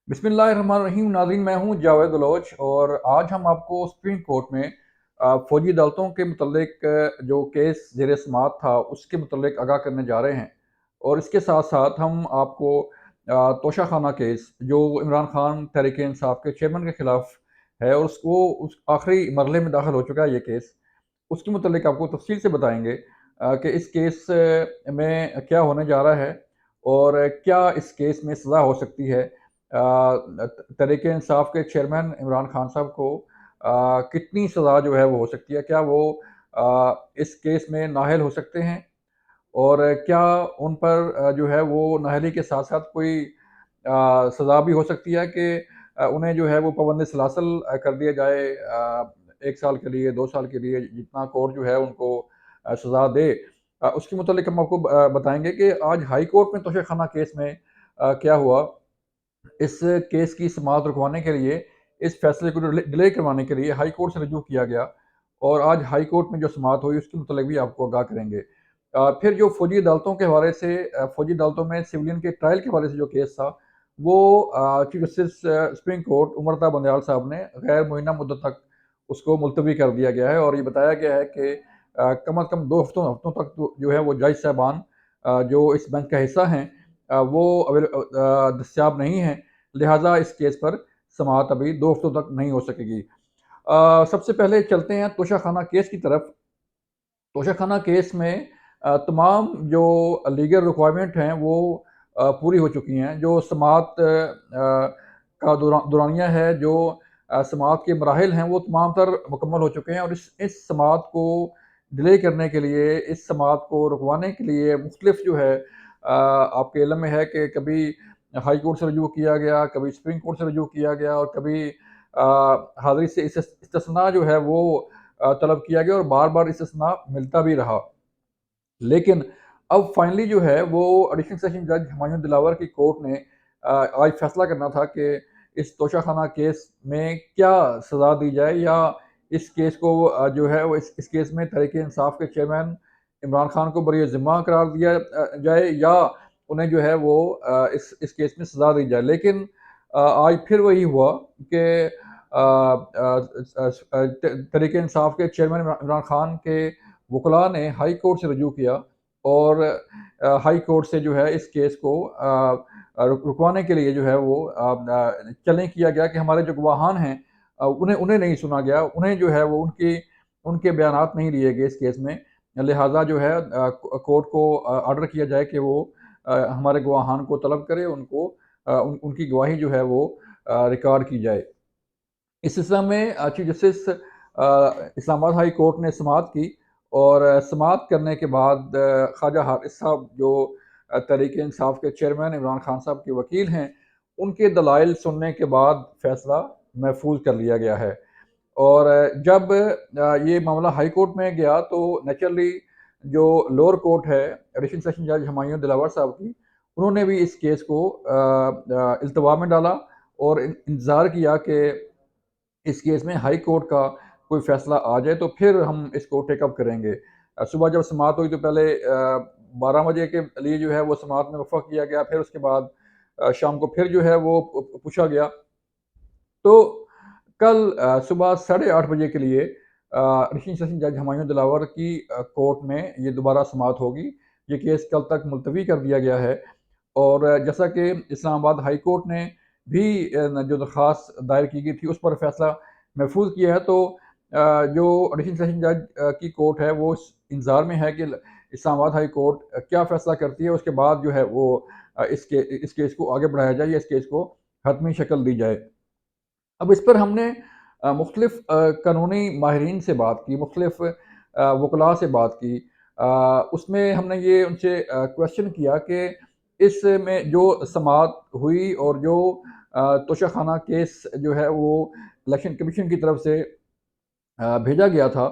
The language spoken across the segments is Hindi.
बिस्मिल्लाहिर्रहमानिर्रहीम। नाज़रीन, मैं हूँ जावेद बलोच और आज हम आपको सुप्रीम कोर्ट में फ़ौजी अदालतों के मुतल्लिक जो केस ज़ेर समाअत था उसके मुतल्लिक आगाह करने जा रहे हैं। और इसके साथ साथ हम आपको तोशाखाना केस जो इमरान खान तहरीक इंसाफ के चेयरमैन के ख़िलाफ़ है और उसको उस आखिरी मरहले में दाखिल हो चुका है ये केस, उसके मुतल्लिक आपको तफ़सील से बताएंगे कि इस केस में क्या होने जा रहा है और क्या इस केस में सज़ा हो सकती है। तहरीक इंसाफ के चेयरमैन इमरान खान साहब को कितनी सज़ा जो है वो हो सकती है? क्या वो इस केस में नाअहल हो सकते हैं? और क्या उन पर जो है वो नाअहली के साथ-साथ कोई सज़ा भी हो सकती है कि उन्हें जो है वो पाबंद सलासल कर दिया जाए 1 साल के लिए, 2 साल के लिए, जितना कोर्ट जो है उनको सज़ा दे। उसके मुतल्लिक हम आपको बताएँगे कि आज हाई कोर्ट में तोशाखाना केस में क्या हुआ। इस केस की समाअत रुकवाने के लिए, इस फैसले को डिले करवाने के लिए हाई कोर्ट से रुजू किया गया और आज हाई कोर्ट में जो समाअत हुई उसके मुतल्लिक भी आपको आगाह करेंगे। फिर जो फ़ौजी अदालतों के हवाले से फ़ौजी अदालतों में सिविलियन के ट्रायल के हवाले से जो केस था, वो chief justice supreme court उमरता Bandial साहब ने गैर मुअय्यना मुद्दत तक उसको मुलतवी कर दिया गया है और ये बताया गया है कि कम अज़ कम 2 हफ्तों हफ्तों तक जो है वो जज साहबान जो इस बेंच का हिस्सा हैं वो दस्तयाब नहीं हैं। लिहाजा इस केस पर समाअत अभी 2 हफ्तों तक नहीं हो सकेगी। सबसे पहले चलते हैं तोशाखाना केस की तरफ। तोशाखाना केस में तमाम जो लीगल रिक्वायरमेंट हैं वो पूरी हो चुकी हैं। जो समाअत का दौरानिया है, जो समाअत के मराहिल हैं वो तमाम तर मुकम्मल हो चुके हैं और इस समाअत को डिले करने के लिए, इस समाअत को रुकवाने के लिए मुख्तलिफ जो है आपके इल्म में है कि कभी हाई कोर्ट से रुजू किया गया, कभी सुप्रीम कोर्ट से रुजू किया गया और कभी हाज़िरी से इस्तिस्ना जो है वो तलब किया गया और बार-बार इस्तिस्ना मिलता भी रहा। लेकिन अब फाइनली जो है वो एडिशनल सेशन जज हुमायूं दिलावर की कोर्ट ने आज फैसला करना था कि इस तोशाखाना केस में क्या सज़ा दी जाए या इस केस को जो है वो इस केस में तहरीक इंसाफ के चेयरमैन इमरान खान को बरी ज़िम्मा करार दिया जाए या उन्हें जो है वो इस केस में सज़ा दी जाए। लेकिन आज फिर वही हुआ कि तहरीक इंसाफ के चेयरमैन इमरान खान के वकला ने हाई कोर्ट से रुजू किया और हाई कोर्ट से जो है इस केस को रुकवाने के लिए जो है वो चलें किया गया कि हमारे जो गवाहान हैं उन्हें उन्हें नहीं सुना गया। उन्हें जो है वो उनके बयानात नहीं लिए गए इस केस में। लिहाजा जो है कोर्ट को ऑर्डर किया जाए कि वो हमारे गवाहान को तलब करे, उनको उनकी गवाही जो है वो रिकॉर्ड की जाए। इस सिलसिला में chief justice Islamabad high court ने समाअत की और समाअत करने के बाद ख्वाजा हारिस साहब जो तहरीक इंसाफ के चेयरमैन इमरान खान साहब के वकील हैं, उनके दलाइल सुनने के बाद फैसला महफूज कर लिया गया है। और जब ये मामला हाई कोर्ट में गया तो नेचुरली जो लोअर कोर्ट है, एडिशनल सेशन जज हुमायूं दिलावर साहब की, उन्होंने भी इस केस को इल्तवा में डाला और इंतज़ार किया कि इस केस में हाई कोर्ट का कोई फ़ैसला आ जाए तो फिर हम इसको टेकअप करेंगे। सुबह जब समाअत हुई तो पहले 12 बजे के लिए जो है वो समाअत में वफ़ा किया गया, फिर उसके बाद शाम को फिर जो है वो पूछा गया। तो कल सुबह साढ़े 8 बजे के लिए एडिशनल सेशन जज हुमायूं दिलावर की कोर्ट में ये दोबारा समाअत होगी। ये केस कल तक मुलतवी कर दिया गया है और जैसा कि इस्लामाबाद हाई कोर्ट ने भी जो दरख्वास्त दायर की गई थी उस पर फैसला महफूज किया है। तो जो एडिशनल सेशन जज की कोर्ट है वो इस इंतज़ार में है कि इस्लामाबाद हाई कोर्ट क्या फैसला करती है, उसके बाद जो है वो इस केस को आगे बढ़ाया जाए या इस केस को हतमी शक्ल दी जाए। अब इस पर हमने मुख्तलिफ कानूनी माहिरीन से बात की, मुख्तलिफ वकला से बात की। उसमें हमने ये उनसे क्वेश्चन किया कि इसमें जो समाअत हुई और जो तोशाखाना केस जो है वो इलेक्शन कमीशन की तरफ से भेजा गया था,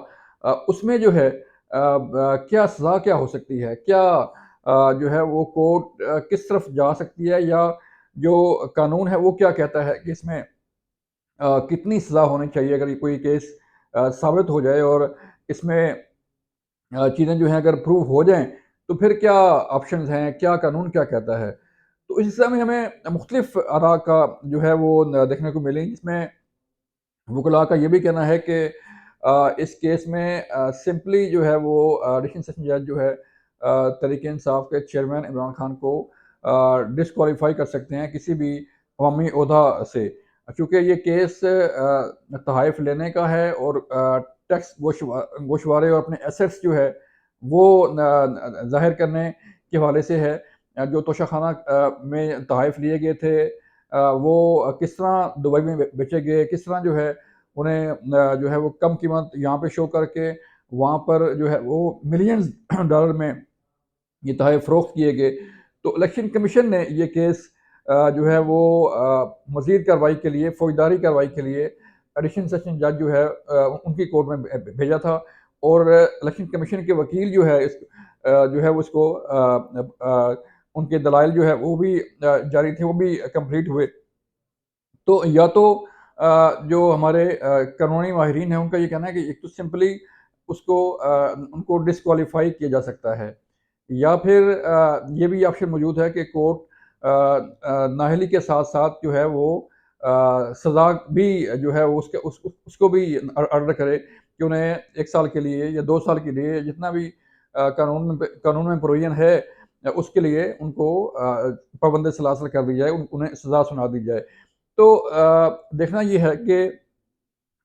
उसमें जो है क्या सज़ा क्या हो सकती है? क्या जो है वो कोर्ट किस तरफ जा सकती है या जो कानून है वो क्या कहता है कि इसमें कितनी सज़ा होनी चाहिए अगर ये कोई केस साबित हो जाए और इसमें चीज़ें जो हैं अगर प्रूव हो जाएँ, तो फिर क्या ऑप्शंस हैं, क्या कानून क्या कहता है? तो इस हिस्सा में हमें मुख्तलिफ आरा का जो है वो देखने को मिली, जिसमें वुकला का ये भी कहना है कि इस केस में सिंपली जो है वो डिसीजन सेशन जज जो है तहरीक इंसाफ के चेयरमैन इमरान खान को डिसक्वालीफाई कर सकते हैं किसी भी अवामी ओहदा से, चूँकि ये केस तहाइफ लेने का है और टैक्स गोशवारे और अपने एसेट्स जो है वो ज़ाहिर करने के हवाले से है। जो तोशाखाना में तहाइफ लिए गए थे वो किस तरह दुबई में बेचे गए, किस तरह जो है उन्हें जो है वो कम कीमत यहाँ पे शो करके वहाँ पर जो है वो मिलियंस डॉलर में ये तोहफ़े फ़रोख्त किए गए। तो इलेक्शन कमीशन ने ये केस जो है वो मज़ीद कार्रवाई के लिए, फ़ौजदारी कार्रवाई के लिए एडिशनल सेशन जज जो है उनकी कोर्ट में भेजा था, और इलेक्शन कमीशन के वकील जो है जो है वो इसको उनके दलाइल जो है वो भी जारी थे, वो भी कंप्लीट हुए। तो या तो जो हमारे कानूनी माहिरीन हैं उनका ये कहना है कि एक तो सिंपली उसको उनको डिस्क्वालीफाई किया जा सकता है, या फिर ये भी ऑप्शन मौजूद है कि कोर्ट नाअहली के साथ-साथ जो है वो सज़ा भी जो है वो उसको भी ऑर्डर करे कि उन्हें 1 साल के लिए या 2 साल के लिए जितना भी कानून में प्रोविज़न है उसके लिए उनको पाबंद सलासल कर दी जाए, उन्हें सज़ा सुना दी जाए। तो देखना ये है कि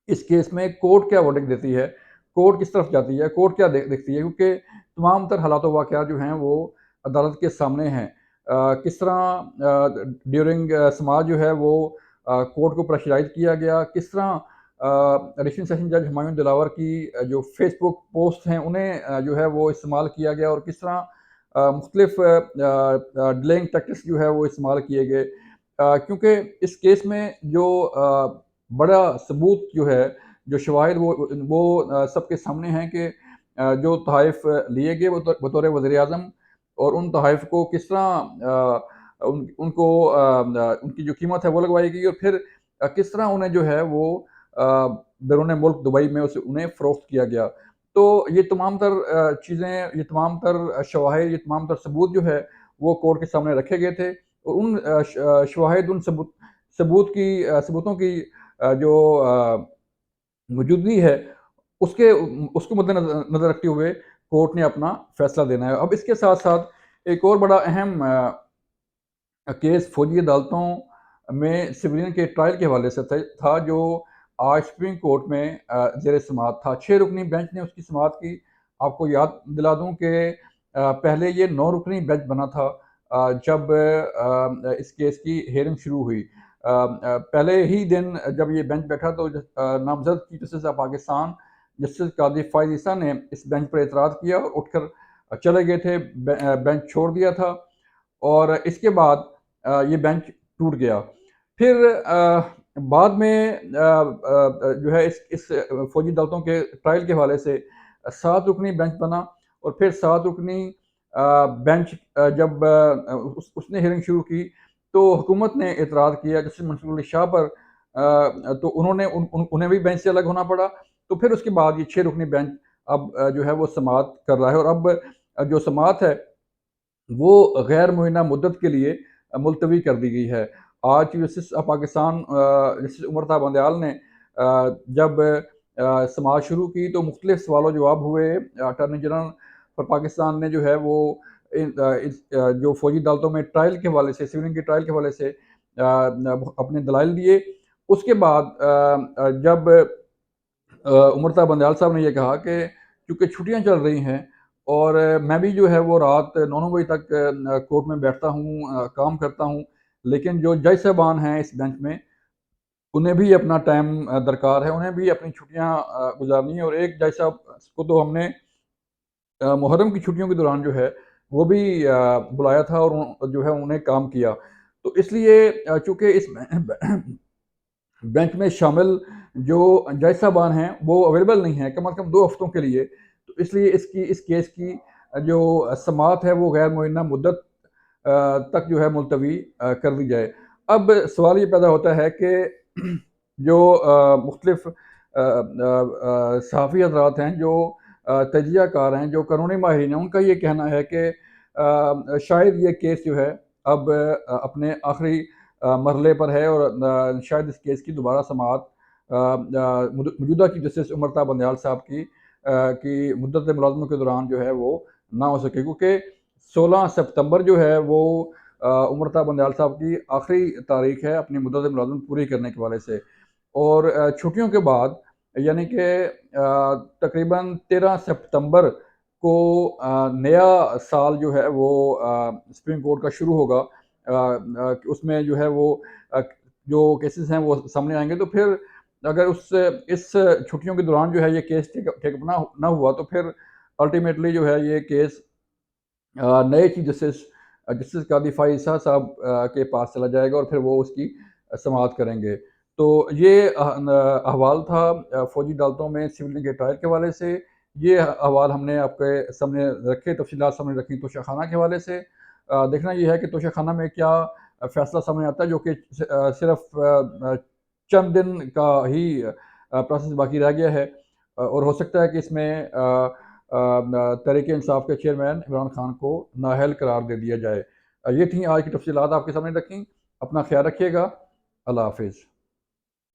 इस केस में कोर्ट क्या वर्डिक्ट देती है, कोर्ट किस तरफ जाती है, कोर्ट क्या देखती है, क्योंकि तमाम तर हालात व वाक़यात जो हैं वो अदालत के सामने हैं। किस तरह ड्यूरिंग समाज जो है वो कोर्ट को प्रेशराइज़ किया गया, किस तरह एडिशनल सेशन जज हुमायूं दिलावर की जो फ़ेसबुक पोस्ट हैं उन्हें जो है वो इस्तेमाल किया गया, और किस तरह मुख्तलिफ़ डिलेइंग टैक्टिक्स जो है वो इस्तेमाल किए गए। क्योंकि इस केस में जो बड़ा सबूत जो है, जो शवाहिद वो सबके सामने हैं कि जो तोहफ़ लिए गए बतौर वज़ीर-ए-आज़म, और उन तोहफ़ को किस तरह उनको उनकी जो कीमत है वो लगवाई गई, और फिर किस तरह उन्हें जो है वो बैरून मुल्क दुबई में उन्हें फ़रोख्त किया गया। तो ये तमाम तर चीज़ें, ये तमाम तर शवाहिद, ये तमाम तर सबूत जो है वो कोर्ट के सामने रखे गए थे, और उन शवाहिद, उन सबूतों की जो मौजूदगी है, उसके उसको मद्देनज़र नज़र रखते हुए कोर्ट ने अपना फ़ैसला देना है। अब इसके साथ-साथ एक और बड़ा अहम केस फ़ौजी अदालतों में सिविलियन के ट्रायल के हवाले से था, जो आज सुप्रीम कोर्ट में ज़ेर समाअत था। 6 रुकनी बेंच ने उसकी समाअत की। आपको याद दिला दूँ कि पहले ये 9 रुकनी बेंच बना था जब इस केस की हियरिंग शुरू हुई। पहले ही दिन जब ये बेंच बैठा तो नामज़द chief justice of Pakistan justice Qazi Faez ईसा ने इस बेंच पर एतराज़ किया और उठकर चले गए थे, बेंच छोड़ दिया था, और इसके बाद ये बेंच टूट गया। फिर बाद में जो है इस फ़ौजी अदालतों के ट्रायल के हवाले से 7 रुकनी बेंच बना, और फिर 7 रुकनी बेंच जब उसने हियरिंग शुरू की तो हुकूमत ने एतराज़ किया जस्टिस मंसूर अली शाह पर, तो उन्होंने उन्हें भी बेंच से अलग होना पड़ा। तो फिर उसके बाद ये 6 रुकनी बेंच अब जो है वो समाअत कर रहा है, और अब जो समाअत है वो गैर मुअय्यना मुद्दत के लिए मुलतवी कर दी गई है। आज chief justice of Pakistan justice Umar Ata Bandial ने जब समाअत शुरू की तो मुख्तलिफ सवाल जवाब हुए। अटॉर्नी जनरल फॉर पाकिस्तान ने जो है वो जो फ़ौजी अदालतों में ट्रायल के हवाले से, सिविलियन की ट्रायल के हवाले से अपने दलाइल दिए। उसके बाद जब उमर ता बंदयाल साहब ने ये कहा कि चूँकि छुट्टियाँ चल रही हैं, और मैं भी जो है वो रात 9-9 बजे तक कोर्ट में बैठता हूँ, काम करता हूँ, लेकिन जो जज साहबान हैं इस बेंच में, उन्हें भी अपना टाइम दरकार है, उन्हें भी अपनी छुट्टियाँ गुज़ारनी है, और एक जज साहब को तो हमने मुहर्रम की छुट्टियों के दौरान जो है वो भी बुलाया था, और जो है उन्हें काम किया। तो इसलिए चूँकि इस बेंच में शामिल जो जज साहबान हैं वो अवेलेबल नहीं है कम अज़ कम 2 हफ़्तों के लिए, तो इसलिए इस केस की जो समाअत है वो गैर मुअय्यना मुद्दत तक जो है मुलतवी कर दी जाए। अब सवाल ये पैदा होता है कि जो मुख्तलिफ़ सहाफ़ी हज़रात हैं, जो तजिया कार हैं, जो कानूनी माहिरीन हैं, उनका ये कहना है कि शायद ये केस जो है अब अपने आखिरी मरहले पर है और शायद इस केस की दोबारा समाअत मौजूदा चीफ जस्टिस उमरता बंदयाल साहब की मुद्दत मुलाज़मत के दौरान जो है वो ना हो सके, क्योंकि 16 सितंबर जो है वो उमरता बंदयाल साहब की आखिरी तारीख है अपनी मुद्दत मुलाज़मत पूरी करने के हवाले से। और छुट्टियों के बाद यानी कि तकरीबन 13 सितंबर को नया साल जो है वो सुप्रीम कोर्ट का शुरू होगा। उसमें जो है वो अ, जो केसेस हैं वो सामने आएँगे, तो फिर अगर उस इस छुट्टियों के दौरान जो है ये केस टेक टेक अप ना हुआ, तो फिर अल्टीमेटली जो है ये केस नए chief justice justice Qazi Faiz साहब के पास चला जाएगा और फिर वो उसकी समाअत करेंगे। तो ये अहवाल था फ़ौजी अदालतों में सिविल के ट्रायल के हवाले से। ये अहवाल हमने आपके सामने रखे, तफ़सीलात सामने रखी तोशाखाना के हवाले से। देखना ये है कि तोशाखाना में क्या फ़ैसला सामने आता है, जो कि सिर्फ़ चंद दिन का ही प्रोसेस बाकी रह गया है। और हो सकता है कि इसमें तहरीक इंसाफ के चेयरमैन इमरान खान को नाअहल करार दे दिया जाए। ये थी आज की तफ़सीलात आपके सामने रखी। अपना ख़्याल रखिएगा। अल्लाह हाफ़िज़।